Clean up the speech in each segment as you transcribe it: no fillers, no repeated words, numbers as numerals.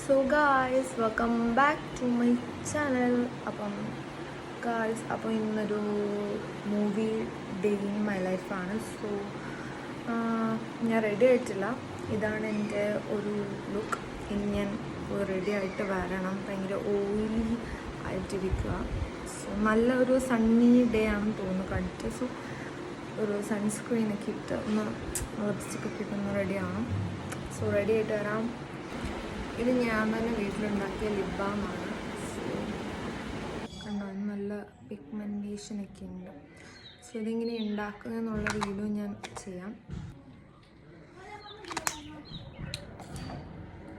So guys, welcome back to my channel. അപ്പോൾ ഇന്നൊരു movie day in my ലൈഫാണ്. So ഞാൻ റെഡി ആയിട്ടില്ല. ഇതാണ് എൻ്റെ ഒരു ലുക്ക്. ഇനി ഞാൻ റെഡി ആയിട്ട് വരണം. ഭയങ്കര ഓയിലി ആയിട്ടിരിക്കുക. സോ നല്ലൊരു സണ്ണി ഡേ ആണെന്ന് തോന്നുന്നു കണ്ടിട്ട്. സോ ഒരു സൺസ്ക്രീനൊക്കെ ഇട്ട് ഒന്ന് ലിപ്സ്റ്റിക്കൊക്കെ ഇട്ടൊന്ന് റെഡിയാണ്. സോ റെഡി ആയിട്ട് വരാം. ഇത് ഞാൻ തന്നെ വീട്ടിലുണ്ടാക്കിയ ലിപ് ബാമാണ്. കണ്ടോ, നല്ല പിഗ്മെൻറ്റേഷനൊക്കെ ഉണ്ട്. സോ ഇതിങ്ങനെ ഉണ്ടാക്കുക എന്നുള്ള വീഡിയോ ഞാൻ ചെയ്യാം.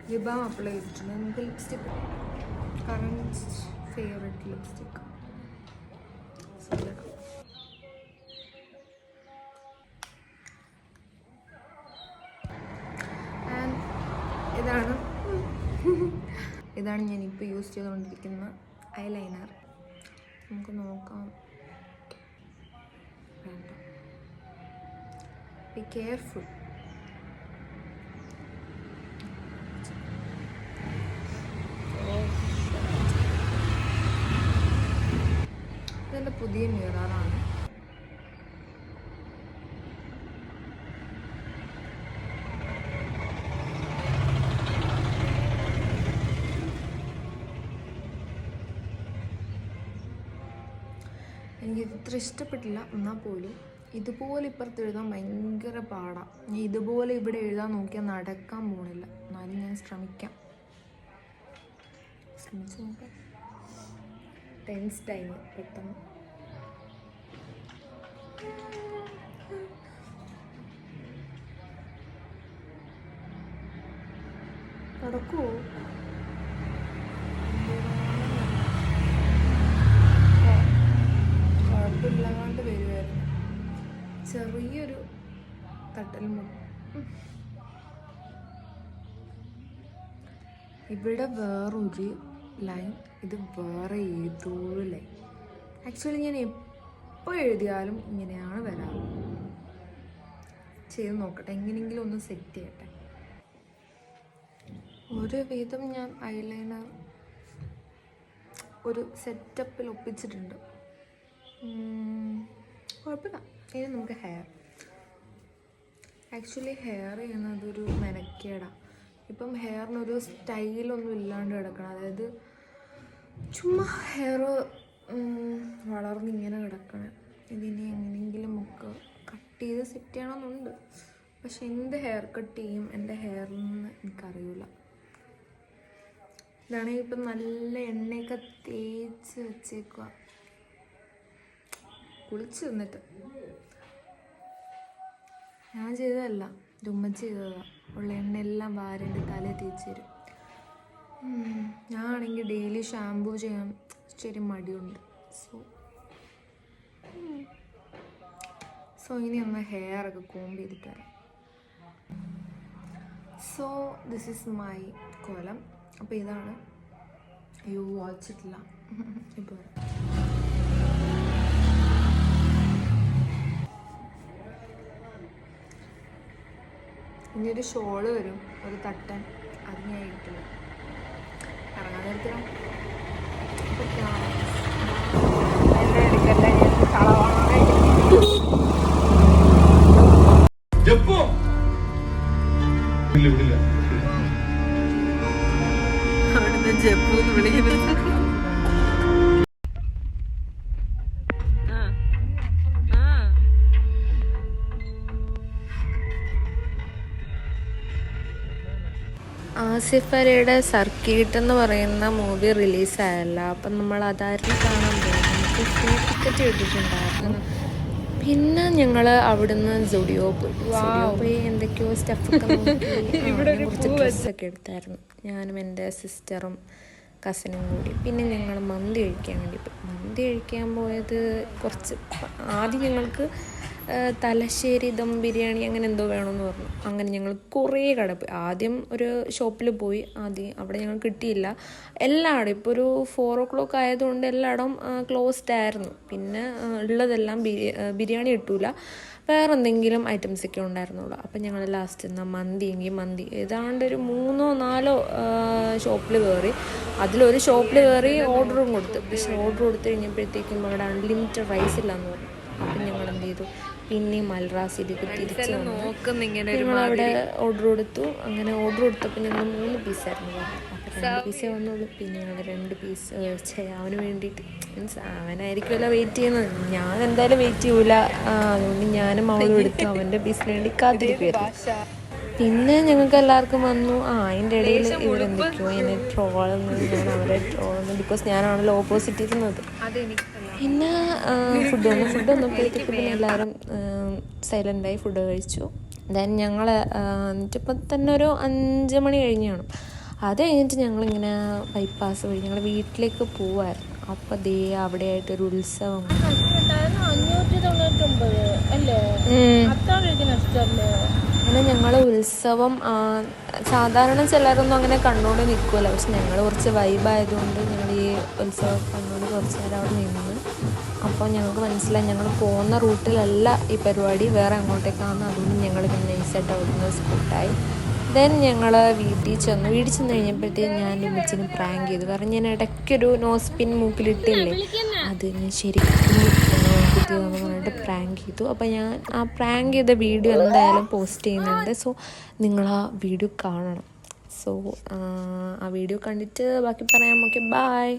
ലിപ് ബാം അപ്ലൈ ചെയ്തിട്ടുണ്ട്. നമുക്ക് ലിപ്സ്റ്റിക്ക് കറൻറ്റ് ഫേവറേറ്റ് ലിപ്സ്റ്റിക്ക് ഇതാണ് ഞാനിപ്പോൾ യൂസ് ചെയ്തുകൊണ്ടിരിക്കുന്ന ഐലൈനർ. നമുക്ക് നോക്കാം. വേണ്ട, ബി കെയർഫുൾ. ഇതെൻ്റെ പുതിയ മിററാണ്. എനിക്കിത് ഇത്ര ഇഷ്ടപ്പെട്ടില്ല. എന്നാൽ പോലും ഇതുപോലെ ഇപ്പുറത്ത് എഴുതാൻ ഭയങ്കര പാടാണ്. ഞാൻ ഇതുപോലെ ഇവിടെ എഴുതാൻ നോക്കിയാൽ നടക്കാൻ പോണില്ല. എന്നാലും ഞാൻ ശ്രമിച്ചു നോക്കാം. ടെൻസ് ടൈം പെട്ടെന്ന് നടക്കുമോ? കുഴപ്പമില്ലാണ്ട് വരുമായിരുന്നു. ചെറിയൊരു തട്ടൽ ഇവിടെ വേറൊരു ലൈൻ, ഇത് വേറെ ഏതോ ലൈൻ. ആക്ച്വലി ഞാൻ എപ്പോൾ എഴുതിയാലും ഇങ്ങനെയാണ് വരാറ്. ചെയ്ത് നോക്കട്ടെ, എങ്ങനെയെങ്കിലും ഒന്ന് സെറ്റ് ചെയ്യട്ടെ. ഒരുവിധം ഞാൻ ഐലൈനർ ഒരു സെറ്റപ്പിൽ ഒപ്പിച്ചിട്ടുണ്ട്. കുഴപ്പമില്ല. ഇനി നമുക്ക് ഹെയർ. ആക്ച്വലി ഹെയർ ചെയ്യുന്നതൊരു മെനക്കേടാണ്. ഇപ്പം ഹെയറിനൊരു സ്റ്റൈലൊന്നും ഇല്ലാണ്ട് കിടക്കണം. അതായത് ചുമ്മാ ഹെയർ വളർന്നിങ്ങനെ കിടക്കണം. ഇതിനെ എങ്ങനെയെങ്കിലും ഒക്കെ കട്ട് ചെയ്ത് സെറ്റ് ചെയ്യണമെന്നുണ്ട്. പക്ഷെ എന്ത് ഹെയർ കട്ട് ചെയ്യും എൻ്റെ ഹെയറിന് എനിക്കറിയില്ല. ഇതാണെങ്കിൽ ഇപ്പം നല്ല എണ്ണയൊക്കെ തേച്ച് വെച്ചേക്കുക. കുളിച്ച് നിന്നിട്ട് ഞാൻ ചെയ്തതല്ല, ഉമ്മച്ചി ചെയ്തതാണ്. ഉള്ള എണ്ണയെല്ലാം വാരേണ്ടി തലേ തേച്ച് തരും. ഞാനാണെങ്കിൽ ഡെയിലി ഷാമ്പൂ ചെയ്യാൻ ഇച്ചിരി മടിയുണ്ട്. സോ ഇനി ഒന്ന് ഹെയർ ഒക്കെ കോംബ് ചെയ്തിട്ട് തരാം. സോ ദിസ് ഈസ് മൈ കോലം. അപ്പോൾ ഇതാണ്. അയ്യോ വായിച്ചിട്ടില്ല. ഇപ്പോൾ ഇനിയൊരു ഷോള് വരും, ഒരു തട്ടൻ. അത് ഞാൻ ഇട്ടില്ല. ഇറങ്ങാൻ നേരത്തിനും അവിടുന്ന് ജപ്പൂന്ന് വിളിക്കുന്നത്. ആസിഫ് അലിയുടെ സർക്കിട്ട് എന്ന് പറയുന്ന മൂവി റിലീസായല്ല. അപ്പം നമ്മൾ അതായിരുന്നു കാണാൻ പോയി. നമുക്ക് ഫ്രീ ടിക്കറ്റ് കിട്ടിയിട്ടുണ്ടായിരുന്നു. പിന്നെ ഞങ്ങൾ അവിടുന്ന് സ്റ്റുഡിയോ പോയി എന്തൊക്കെയോ സ്റ്റഫൊക്കെ നോക്കി കുറച്ച് ഡ്രസ്സൊക്കെ എടുത്തായിരുന്നു. ഞാനും എൻ്റെ സിസ്റ്ററും കസിനും കൂടി. പിന്നെ ഞങ്ങൾ മന്തി കഴിക്കാൻ വേണ്ടി പോയി. മന്തി കഴിക്കാൻ പോയത് കുറച്ച് ആദ്യം ഞങ്ങൾക്ക് തലശ്ശേരി ദം ബിരിയാണി അങ്ങനെ എന്തോ വേണമെന്ന് പറഞ്ഞു. അങ്ങനെ ഞങ്ങൾ കുറേ കട പോയി. ആദ്യം ഒരു ഷോപ്പിൽ പോയി. ആദ്യം അവിടെ ഞങ്ങൾ കിട്ടിയില്ല. എല്ലായിടും ഇപ്പോൾ ഒരു 4 o'clock ആയതുകൊണ്ട് എല്ലായിടം ക്ലോസ്ഡ് ആയിരുന്നു. പിന്നെ ഉള്ളതെല്ലാം ബിരിയാണി കിട്ടൂല. വേറെ എന്തെങ്കിലും ഐറ്റംസൊക്കെ ഉണ്ടായിരുന്നുള്ളൂ. അപ്പം ഞങ്ങൾ ലാസ്റ്റ് എന്നാൽ മന്തി ഏതാണ്ട് ഒരു 3 or 4 ഷോപ്പിൽ കയറി. അതിലൊരു ഷോപ്പിൽ കയറി ഓർഡറും കൊടുത്തു. പക്ഷെ ഓർഡർ കൊടുത്തു കഴിഞ്ഞപ്പോഴത്തേക്കും അവിടെ അൺലിമിറ്റഡ് റൈസ് ഇല്ലയെന്ന് പറഞ്ഞു. അപ്പം ഞങ്ങൾ എന്ത് ചെയ്തു, പിന്നെയും മൽറാസിലേക്ക് തിരിച്ച് ഞങ്ങളവിടെ ഓർഡർ കൊടുത്തു. അങ്ങനെ ഓർഡർ കൊടുത്തപ്പോൾ ഞങ്ങൾ 3 പീസായിരുന്നു പറഞ്ഞു. അപ്പോൾ 2 പീസേ വന്നുള്ളൂ. പിന്നെ ഞങ്ങൾ 2 പീസ് അവന് വേണ്ടിയിട്ട്, മീൻസ് അവനായിരിക്കുമല്ലോ വെയിറ്റ് ചെയ്യുന്നത്, ഞാൻ എന്തായാലും വെയിറ്റ് ചെയ്യൂല. അതുകൊണ്ട് ഞാനും അവളും എടുത്തു അവൻ്റെ പീസിന് വേണ്ടി കാത്തിരിക്കുമായിരുന്നു. പിന്നെ ഞങ്ങൾക്ക് എല്ലാവർക്കും വന്നു. അതിൻ്റെ ഇടയിൽ ഇവരെന്തൊക്കെയോ എന്നെ ട്രോളുന്നു, ഞാൻ അവരെ ട്രോളുന്നു, ബിക്കോസ് ഞാനാണല്ലോ ഓപ്പോസിറ്റ് ഇരുന്നത്. പിന്നെ ഫുഡ് വന്നപ്പോഴത്തേക്ക് പിന്നെ എല്ലാവരും സൈലൻ്റായി ഫുഡ് കഴിച്ചു. ദെൻ ഞങ്ങൾ എന്നിട്ടിപ്പം തന്നെ ഒരു 5 മണി കഴിഞ്ഞാണ്. അത് കഴിഞ്ഞിട്ട് ഞങ്ങളിങ്ങനെ ബൈപ്പാസ് വഴി ഞങ്ങൾ വീട്ടിലേക്ക് പോവായിരുന്നു. അപ്പോൾ ദേ അവിടെ ആയിട്ടൊരു ഉത്സവം. 599 അല്ലേ? അങ്ങനെ ഞങ്ങൾ ഉത്സവം സാധാരണ ചിലരൊന്നും അങ്ങനെ കണ്ടുകൊണ്ട് നിൽക്കുമല്ലോ, പക്ഷെ ഞങ്ങൾ കുറച്ച് വൈബായതുകൊണ്ട് ഞങ്ങൾ ഈ ഉത്സവം കണ്ടുകൊണ്ട് കുറച്ച് നേരം അവിടെ നിന്ന്. അപ്പോൾ ഞങ്ങൾക്ക് മനസ്സിലായി ഞങ്ങൾ പോകുന്ന റൂട്ടിലല്ല ഈ പരിപാടി, വേറെ അങ്ങോട്ടേക്കാണ്. അതുകൊണ്ട് ഞങ്ങൾ പിന്നെ നൈസായിട്ട് അവിടുന്ന് സ്കൂട്ടായി. ദെൻ ഞങ്ങൾ വീട്ടിൽ ചെന്നു കഴിഞ്ഞപ്പോഴത്തേക്കും ഞാൻ ഉമ്മച്ചിനെ പ്രാങ്ക് ചെയ്തു. കാരണം ഞാൻ ഇടയ്ക്കൊരു നോസ്പിൻ മൂക്കിലിട്ടില്ലേ, അത് ഞാൻ ശരിക്കും കുത്തിയതെന്ന് പറഞ്ഞിട്ട് പ്രാങ്ക് ചെയ്തു. അപ്പോൾ ഞാൻ ആ പ്രാങ്ക് ചെയ്ത വീഡിയോ എന്തായാലും പോസ്റ്റ് ചെയ്യുന്നുണ്ട്. സോ നിങ്ങൾ ആ വീഡിയോ കാണണം. സോ ആ വീഡിയോ കണ്ടിട്ട് ബാക്കി പറയാം. Okay, by.